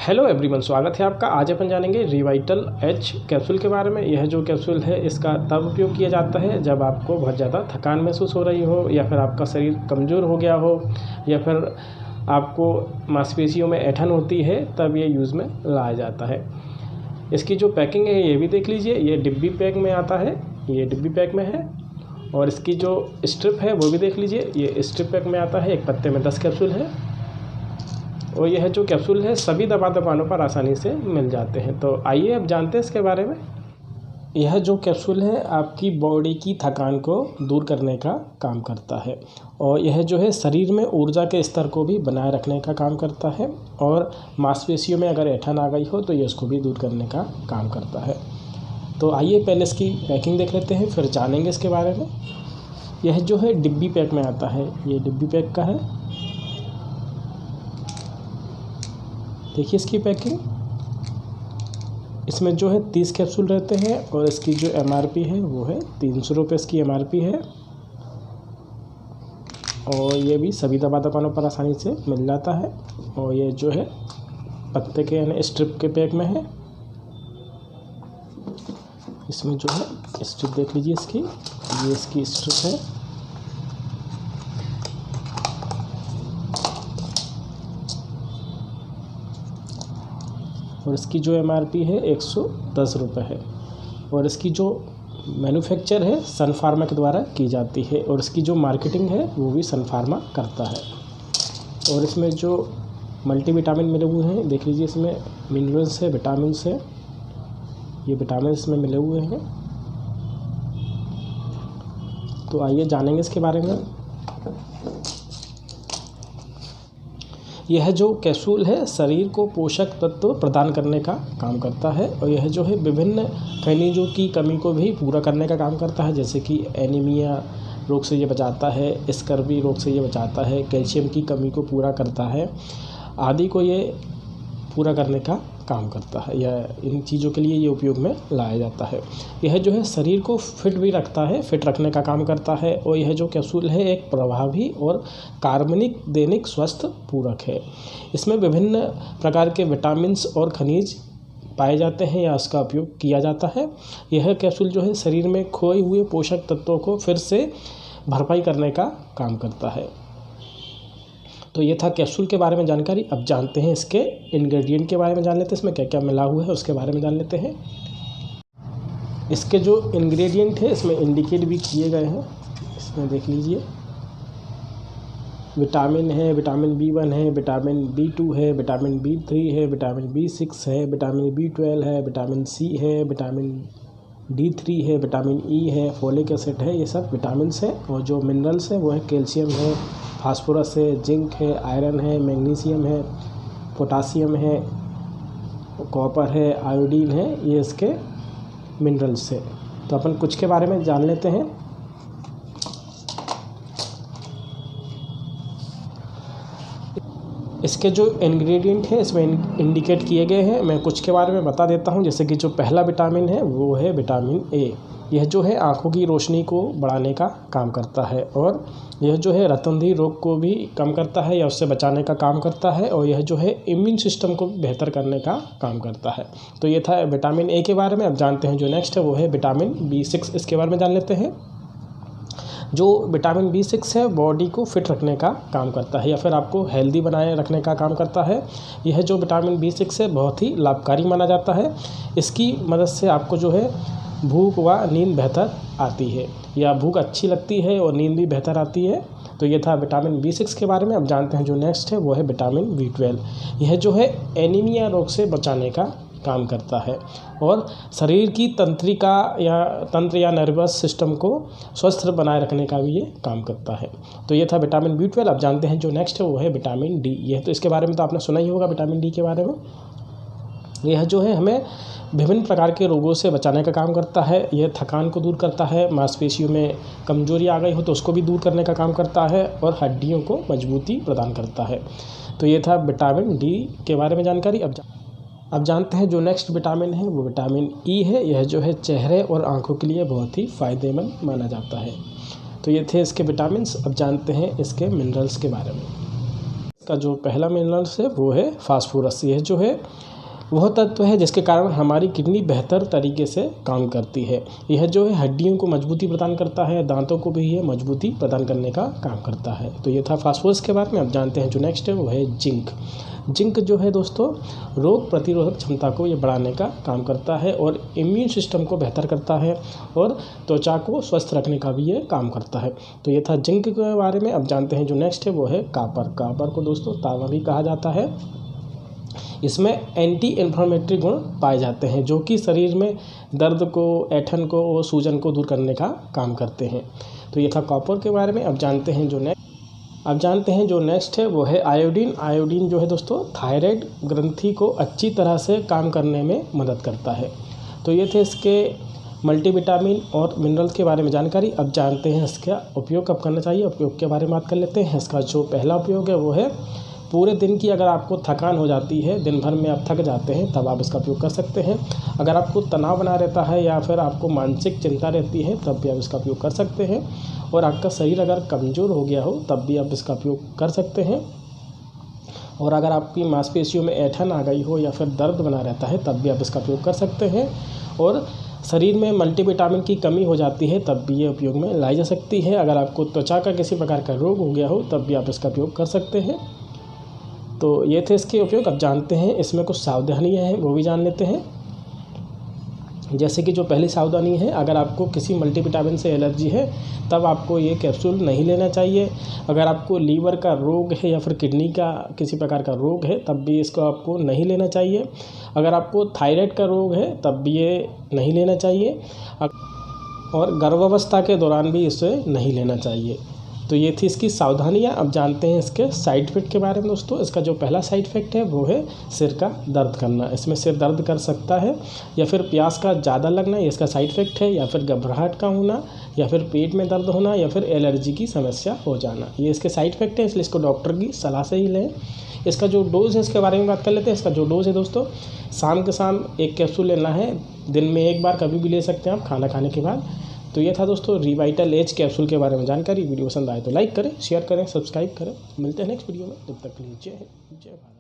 Hello everyone, स्वागत है आपका। आज अपन जानेंगे रिवाइटल एच कैप्सूल के बारे में। यह जो कैप्सूल है इसका तब उपयोग किया जाता है जब आपको बहुत ज़्यादा थकान महसूस हो रही हो, या फिर आपका शरीर कमज़ोर हो गया हो, या फिर आपको मांसपेशियों में ऐंठन होती है, तब ये यूज़ में लाया जाता है। इसकी जो पैकिंग है ये भी देख लीजिए, ये डिब्बी पैक में आता है, ये डिब्बी पैक में है। और इसकी जो स्ट्रिप है वो भी देख लीजिए, ये स्ट्रिप पैक में आता है। एक पत्ते में 10 कैप्सूल है और यह जो कैप्सूल है सभी दुकानों पर आसानी से मिल जाते हैं। तो आइए अब जानते हैं इसके बारे में। यह जो कैप्सूल है आपकी बॉडी की थकान को दूर करने का काम करता है, और यह जो है शरीर में ऊर्जा के स्तर को भी बनाए रखने का काम करता है, और मांसपेशियों में अगर ऐंठन आ गई हो तो ये उसको भी दूर करने का काम करता है। तो आइए पहले इसकी पैकिंग देख लेते हैं, फिर जानेंगे इसके बारे में। यह जो है डिब्बी पैक में आता है, ये डिब्बी पैक का है। देखिए इसकी पैकिंग, इसमें जो है 30 कैप्सूल रहते हैं, और इसकी जो MRP है वो है 300 रुपये इसकी MRP है। और ये भी सभी दुकानों पर आसानी से मिल जाता है। और ये जो है पत्ते के यानी स्ट्रिप के पैक में है। इसमें जो है स्ट्रिप देख लीजिए इसकी, ये इसकी स्ट्रिप है। और इसकी जो MRP है 110 रुपये है। और इसकी जो मैन्युफैक्चर है सन फार्मा के द्वारा की जाती है, और इसकी जो मार्केटिंग है वो भी सन फार्मा करता है। और इसमें जो मल्टीविटामिन मिले हुए हैं देख लीजिए, इसमें मिनरल्स है, विटामिन है, ये विटामिन इसमें मिले हुए हैं। तो आइए जानेंगे इसके बारे में। यह जो कैप्सूल है शरीर को पोषक तत्व प्रदान करने का काम करता है, और यह जो है विभिन्न खनिजों की कमी को भी पूरा करने का काम करता है, जैसे कि एनीमिया रोग से ये बचाता है, स्कर्वी रोग से ये बचाता है, कैल्शियम की कमी को पूरा करता है, आदि को ये पूरा करने का काम करता है। यह इन चीज़ों के लिए ये उपयोग में लाया जाता है। यह जो है शरीर को फिट भी रखता है, फिट रखने का काम करता है। और यह जो कैप्सूल है एक प्रभावी और कार्बनिक दैनिक स्वास्थ्य पूरक है। इसमें विभिन्न प्रकार के विटामिन्स और खनिज पाए जाते हैं या इसका उपयोग किया जाता है। यह कैप्सूल जो है शरीर में खोए हुए पोषक तत्वों को फिर से भरपाई करने का काम करता है। तो ये था कैप्सूल के बारे में जानकारी। अब जानते हैं इसके इंग्रेडिएंट के बारे में, जान लेते हैं इसमें क्या क्या मिला हुआ है उसके बारे में जान लेते हैं। इसके जो इंग्रेडिएंट है इसमें इंडिकेट भी किए गए हैं, इसमें देख लीजिए। विटामिन है, विटामिन B1 है, विटामिन B2 है, विटामिन B3 है, विटामिन B6 है, विटामिन B12 है, विटामिन C है, विटामिन D3 है, विटामिन E है, फोलिक एसिड है, ये सब विटामिन्स हैं। और जो मिनरल्स हैं वो है कैल्शियम है, फास्फोरस है, जिंक है, आयरन है, मैग्नीशियम है, पोटासियम है, कॉपर है, आयोडीन है, ये इसके मिनरल्स है। तो अपन कुछ के बारे में जान लेते हैं। इसके जो इंग्रेडिएंट हैं इसमें इंडिकेट किए गए हैं, मैं कुछ के बारे में बता देता हूं। जैसे कि जो पहला विटामिन है वो है विटामिन A। यह जो है आँखों की रोशनी को बढ़ाने का काम करता है, और यह जो है रतुंधी रोग को भी कम करता है या उससे बचाने का काम करता है, और यह जो है इम्यून सिस्टम को बेहतर करने का काम करता है। तो ये था विटामिन A के बारे में। अब जानते हैं जो नेक्स्ट है वो है विटामिन B6, इसके बारे में जान लेते हैं। जो विटामिन B6 है बॉडी को फिट रखने का काम करता है, या फिर आपको हेल्दी बनाए रखने का काम करता है। यह जो विटामिन B6 है बहुत ही लाभकारी माना जाता है। इसकी मदद से आपको जो है भूख व नींद बेहतर आती है, या भूख अच्छी लगती है और नींद भी बेहतर आती है। तो ये था विटामिन B6 के बारे में। अब जानते हैं जो नेक्स्ट है वो है विटामिन B12। यह जो है एनीमिया रोग से बचाने का काम करता है, और शरीर की तंत्र या नर्वस सिस्टम को स्वस्थ बनाए रखने का भी ये काम करता है। तो ये था विटामिन B12। अब जानते हैं जो नेक्स्ट है वो है विटामिन D। यह तो इसके बारे में तो आपने सुना ही होगा विटामिन D के बारे में। यह जो है हमें विभिन्न प्रकार के रोगों से बचाने का काम करता है। यह थकान को दूर करता है, मांसपेशियों में कमजोरी आ गई हो तो उसको भी दूर करने का काम करता है, और हड्डियों को मजबूती प्रदान करता है। तो ये था विटामिन D के बारे में जानकारी। अब जानते हैं जो नेक्स्ट विटामिन है वो विटामिन E है। यह जो है चेहरे और आँखों के लिए बहुत ही फ़ायदेमंद माना जाता है। तो ये थे इसके विटामिन्स। अब जानते हैं इसके मिनरल्स के बारे में। का जो पहला मिनरल्स है वो है फास्फोरस। यह जो है वह तत्व है जिसके कारण हमारी किडनी बेहतर तरीके से काम करती है। यह जो है हड्डियों को मजबूती प्रदान करता है, दांतों को भी यह मजबूती प्रदान करने का काम करता है। तो ये था फास्फोरस के बारे में। अब जानते हैं जो नेक्स्ट है वो है जिंक। जिंक जो है दोस्तों रोग प्रतिरोधक क्षमता को ये बढ़ाने का काम करता है और इम्यून सिस्टम को बेहतर करता है और त्वचा को स्वस्थ रखने का भी ये काम करता है। तो ये था जिंक के बारे में। अब जानते हैं जो नेक्स्ट है वो है कॉपर। कॉपर को दोस्तों तांबा भी कहा जाता है। इसमें एंटी इन्फ्लेमेटरी गुण पाए जाते हैं जो कि शरीर में दर्द को, ऐंठन को और सूजन को दूर करने का काम करते हैं। तो ये था कॉपर के बारे में। अब जानते हैं जो नेक्स्ट है वो है आयोडीन। आयोडीन जो है दोस्तों थायराइड ग्रंथि को अच्छी तरह से काम करने में मदद करता है। तो ये थे इसके मल्टीविटामिन और मिनरल्स के बारे में जानकारी। अब जानते हैं इसका उपयोग कब करना चाहिए। उपयोग के बारे में बात कर लेते हैं। इसका जो पहला उपयोग है वो है पूरे दिन की अगर आपको थकान हो जाती है, दिन भर में आप थक जाते हैं, तब आप इसका उपयोग कर सकते हैं। अगर आपको तनाव बना रहता है या फिर आपको मानसिक चिंता रहती है तब भी आप इसका उपयोग कर सकते हैं। और आपका शरीर अगर कमज़ोर हो गया हो तब भी आप इसका उपयोग कर सकते हैं। और अगर आपकी मांसपेशियों में ऐंठन आ गई हो या फिर दर्द बना रहता है तब भी आप इसका उपयोग कर सकते हैं। और शरीर में मल्टीविटामिन की कमी हो जाती है तब भी ये उपयोग में लाई जा सकती है। अगर आपको त्वचा का किसी प्रकार का रोग हो गया हो तब भी आप इसका उपयोग कर सकते हैं। तो ये थे इसके उपयोग। अब जानते हैं इसमें कुछ सावधानियां हैं वो भी जान लेते हैं। जैसे कि जो पहली सावधानी है, अगर आपको किसी मल्टीविटामिन से एलर्जी है तब आपको ये कैप्सूल नहीं लेना चाहिए। अगर आपको लीवर का रोग है या फिर किडनी का किसी प्रकार का रोग है तब भी इसको आपको नहीं लेना चाहिए। अगर आपको थायराइड का रोग है तब भी ये नहीं लेना चाहिए। और गर्भावस्था के दौरान भी इसे नहीं लेना चाहिए। तो ये थी इसकी सावधानियाँ। अब जानते हैं इसके साइड इफ़ेक्ट के बारे में दोस्तों। इसका जो पहला साइड इफ़ेक्ट है वो है सिर का दर्द करना। इसमें सिर दर्द कर सकता है या फिर प्यास का ज़्यादा लगना, ये इसका साइड इफ़ेक्ट है। या फिर घबराहट का होना या फिर पेट में दर्द होना या फिर एलर्जी की समस्या हो जाना, ये इसके साइड इफ़ेक्ट है। इसलिए इसको डॉक्टर की सलाह से ही लें। इसका जो डोज़ है इसके बारे में बात कर लेते हैं। इसका जो डोज़ है दोस्तों शाम के शाम 1 कैप्सूल लेना है। दिन में 1 बार कभी भी ले सकते हैं आप खाना खाने के बाद। तो ये था दोस्तों रिवाइटल एज कैप्सूल के बारे में जानकारी। वीडियो पसंद आए तो लाइक करें, शेयर करें, सब्सक्राइब करें। मिलते हैं नेक्स्ट वीडियो में। तब तक के लिए जय हिंद, जय भारत।